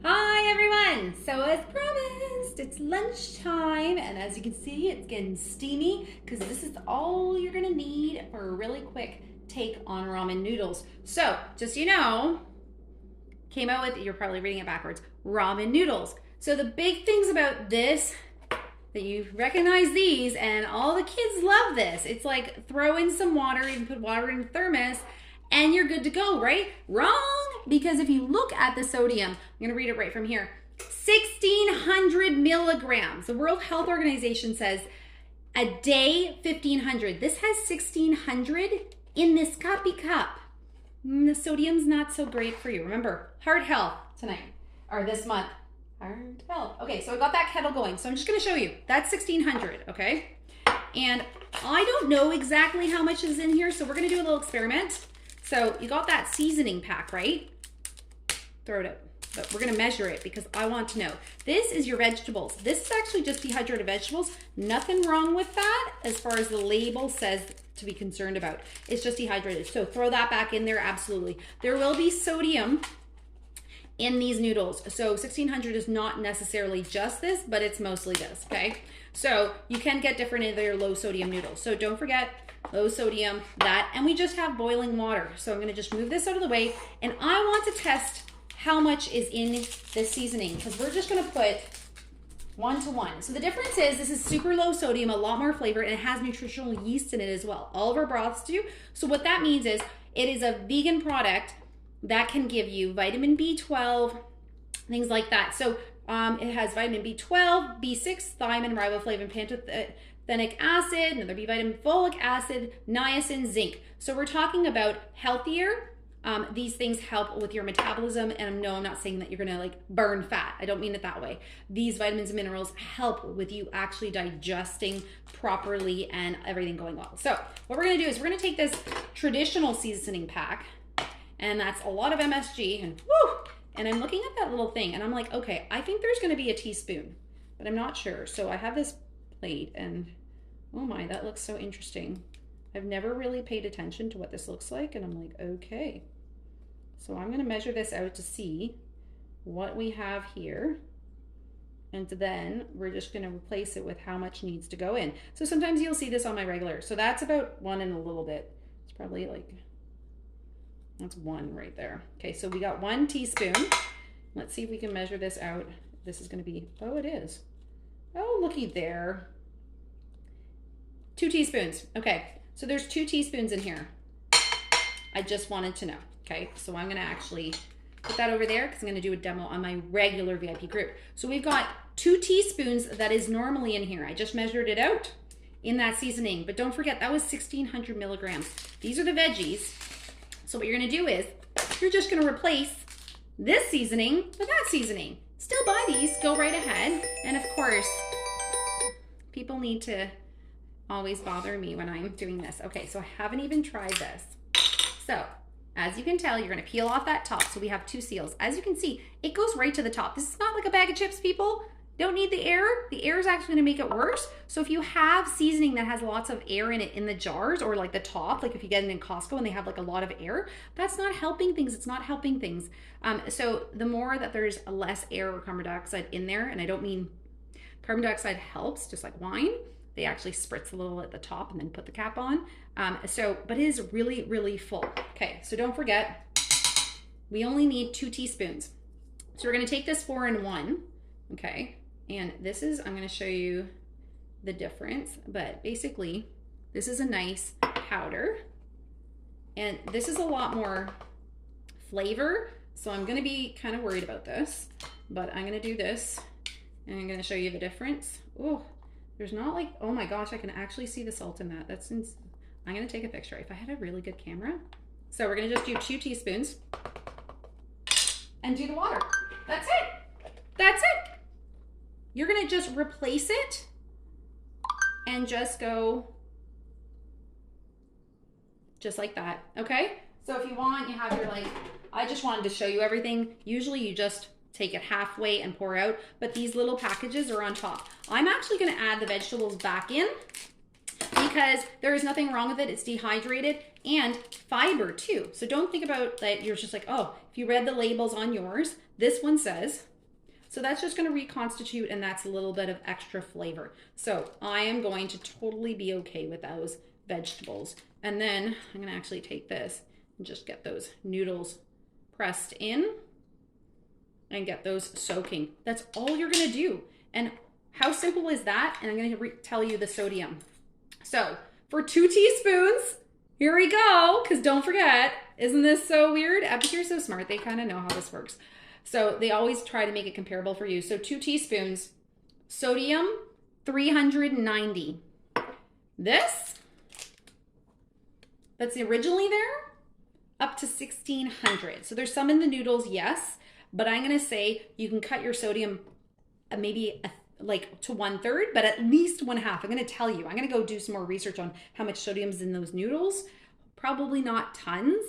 Hi everyone! So as promised, it's lunchtime, and as you can see, it's getting steamy because this is all you're gonna need for a really quick take on ramen noodles. So, just so you know, came out with, you're probably reading it backwards, ramen noodles. So the big things about this, that you recognize these, and all the kids love this. It's like throw in some water, you can put water in a thermos, and you're good to go, right? Wrong, because if you look at the sodium, I'm gonna read it right from here, 1,600 milligrams. The World Health Organization says a day, 1,500. This has 1,600 in this cuppy cup. The sodium's not so great for you. Remember, heart health tonight, or this month. Heart health. Okay, so I got that kettle going. So I'm just gonna show you. That's 1,600, okay? And I don't know exactly how much is in here, so we're gonna do a little experiment. So you got that seasoning pack, right? Throw it out. But we're gonna measure it because I want to know. This is your vegetables. This is actually just dehydrated vegetables. Nothing wrong with that as far as the label says to be concerned about. It's just dehydrated. So throw that back in there, absolutely. There will be sodium in these noodles. So 1,600 is not necessarily just this, but it's mostly this, okay? So you can get different in their low sodium noodles. So don't forget, low sodium, that, and we just have boiling water. So I'm gonna just move this out of the way, and I want to test how much is in this seasoning, because we're just gonna put 1:1. So the difference is this is super low sodium, a lot more flavor, and it has nutritional yeast in it as well. All of our broths do. So what that means is it is a vegan product that can give you vitamin B12, things like that. So it has vitamin B12, B6, thiamine, riboflavin, pantothenic acid, another B vitamin, folic acid, niacin, zinc. So we're talking about healthier. These things help with your metabolism, and no, I'm not saying that you're gonna like burn fat. I don't mean it that way. These vitamins and minerals help with you actually digesting properly and everything going well. So what we're gonna do is we're gonna take this traditional seasoning pack, and that's a lot of MSG, and woo! And I'm looking at that little thing, and I'm like, okay, I think there's gonna be a teaspoon, but I'm not sure. So I have this plate, and oh my, that looks so interesting. I've never really paid attention to what this looks like, and I'm like, okay. So I'm gonna measure this out to see what we have here, and then we're just gonna replace it with how much needs to go in. So sometimes you'll see this on my regular. So that's about 1 and a little bit. It's probably like, that's 1 right there. Okay, so we got 1 teaspoon. Let's see if we can measure this out. This is gonna be, oh, it is. Oh, looky there. 2 teaspoons, okay. So there's 2 teaspoons in here. I just wanted to know, okay? So I'm gonna actually put that over there because I'm gonna do a demo on my regular VIP group. So we've got 2 teaspoons that is normally in here. I just measured it out in that seasoning, but don't forget that was 1,600 milligrams. These are the veggies. So what you're gonna do is, you're just gonna replace this seasoning with that seasoning. Still buy these, go right ahead. And of course, people need to always bother me when I'm doing this. Okay, so I haven't even tried this. So, as you can tell, you're gonna peel off that top. So we have 2 seals. As you can see, it goes right to the top. This is not like a bag of chips, people. Don't need the air. The air is actually gonna make it worse. So if you have seasoning that has lots of air in it in the jars, or like the top, like if you get it in Costco and they have like a lot of air, that's not helping things. It's not helping things. So the more that there's less air or carbon dioxide in there, and I don't mean carbon dioxide helps, just like wine, they actually spritz a little at the top and then put the cap on. But it is really, really full. Okay, so don't forget, we only need 2 teaspoons. So we're gonna take this 4-in-1, okay? And this is, I'm gonna show you the difference, but basically, this is a nice powder, and this is a lot more flavor, so I'm gonna be kind of worried about this, but I'm gonna do this, and I'm gonna show you the difference. Oh. There's not like, oh my gosh, I can actually see the salt in that. I'm gonna take a picture if I had a really good camera. So we're gonna just do 2 teaspoons and do the water. That's it. That's it. You're gonna just replace it and just go just like that, okay? So if you want, you have your like, I just wanted to show you everything. Usually you just take it halfway and pour out, but these little packages are on top. I'm actually gonna add the vegetables back in because there is nothing wrong with it. It's dehydrated and fiber too. So don't think about that you're just like, oh, if you read the labels on yours, this one says So that's just going to reconstitute, and that's a little bit of extra flavor. So I am going to totally be okay with those vegetables. And then I'm going to actually take this and just get those noodles pressed in and get those soaking. That's all you're going to do. And how simple is that? And I'm going to tell you the sodium. So for 2 teaspoons, here we go, because don't forget, isn't this so weird? Epicure's so smart, they kind of know how this works. So they always try to make it comparable for you. So 2 teaspoons, sodium, 390. This, that's originally there, up to 1600. So there's some in the noodles, yes, but I'm gonna say you can cut your sodium maybe like to 1/3, but at least 1/2. I'm gonna tell you, I'm gonna go do some more research on how much sodium's in those noodles. Probably not tons,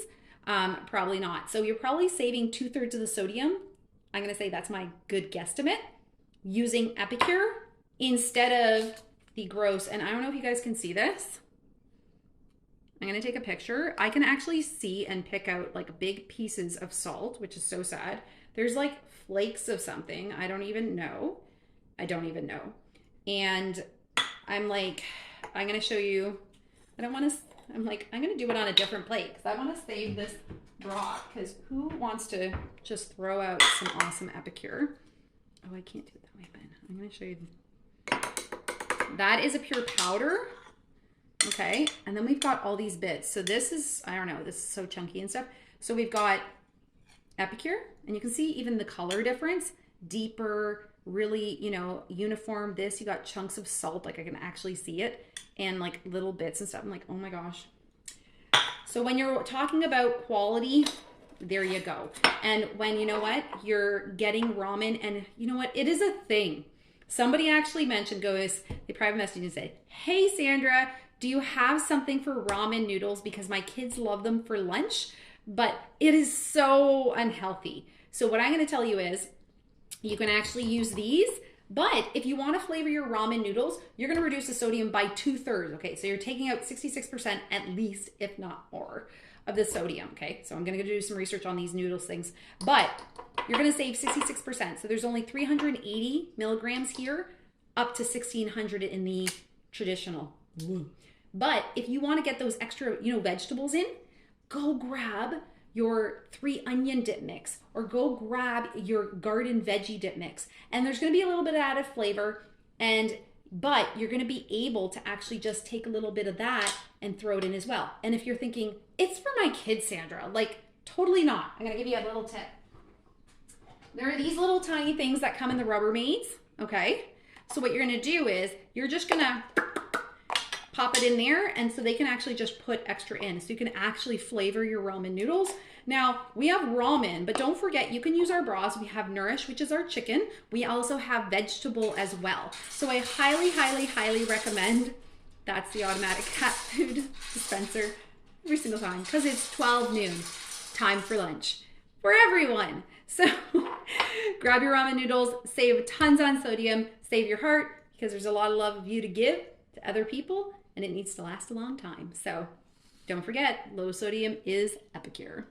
probably not. So you're probably saving 2/3 of the sodium. I'm gonna say that's my good guesstimate, using Epicure instead of the gross, and I don't know if you guys can see this. I'm gonna take a picture. I can actually see and pick out like big pieces of salt, which is so sad. There's like flakes of something. I don't even know. And I'm like, I'm gonna show you, I'm gonna do it on a different plate because I wanna save this broth, because who wants to just throw out some awesome Epicure? Oh, I can't do it that way, but I'm gonna show you. That is a pure powder. Okay, and then we've got all these bits. So this is, I don't know, this is so chunky and stuff. So we've got Epicure, and you can see even the color difference, deeper, really, you know, uniform. This, you got chunks of salt, like I can actually see it, and like little bits and stuff. I'm like, oh my gosh. So when you're talking about quality, there you go. And when, you know what, you're getting ramen, and you know what, it is a thing. Somebody actually mentioned, they private messaged and said, hey Sandra, do you have something for ramen noodles? Because my kids love them for lunch, but it is so unhealthy. So what I'm gonna tell you is, you can actually use these, but if you wanna flavor your ramen noodles, you're gonna reduce the sodium by 2/3, okay? So you're taking out 66% at least, if not more, of the sodium, okay? So I'm gonna go do some research on these noodles things, but you're gonna save 66%. So there's only 380 milligrams here, up to 1600 in the traditional. But if you wanna get those extra, you know, vegetables in, go grab your 3 onion dip mix, or go grab your garden veggie dip mix. And there's gonna be a little bit of added flavor, but you're gonna be able to actually just take a little bit of that and throw it in as well. And if you're thinking, it's for my kids, Sandra, like totally not. I'm gonna give you a little tip. There are these little tiny things that come in the Rubbermaids, okay? So what you're gonna do is, you're just gonna pop it in there, and so they can actually just put extra in. So you can actually flavor your ramen noodles. Now, we have ramen, but don't forget, you can use our broths. We have Nourish, which is our chicken. We also have vegetable as well. So I highly, highly, highly recommend. That's the automatic cat food dispenser every single time, because it's 12 noon, time for lunch for everyone. So grab your ramen noodles, save tons on sodium, save your heart, because there's a lot of love of you to give to other people, and it needs to last a long time. So don't forget, low sodium is Epicure.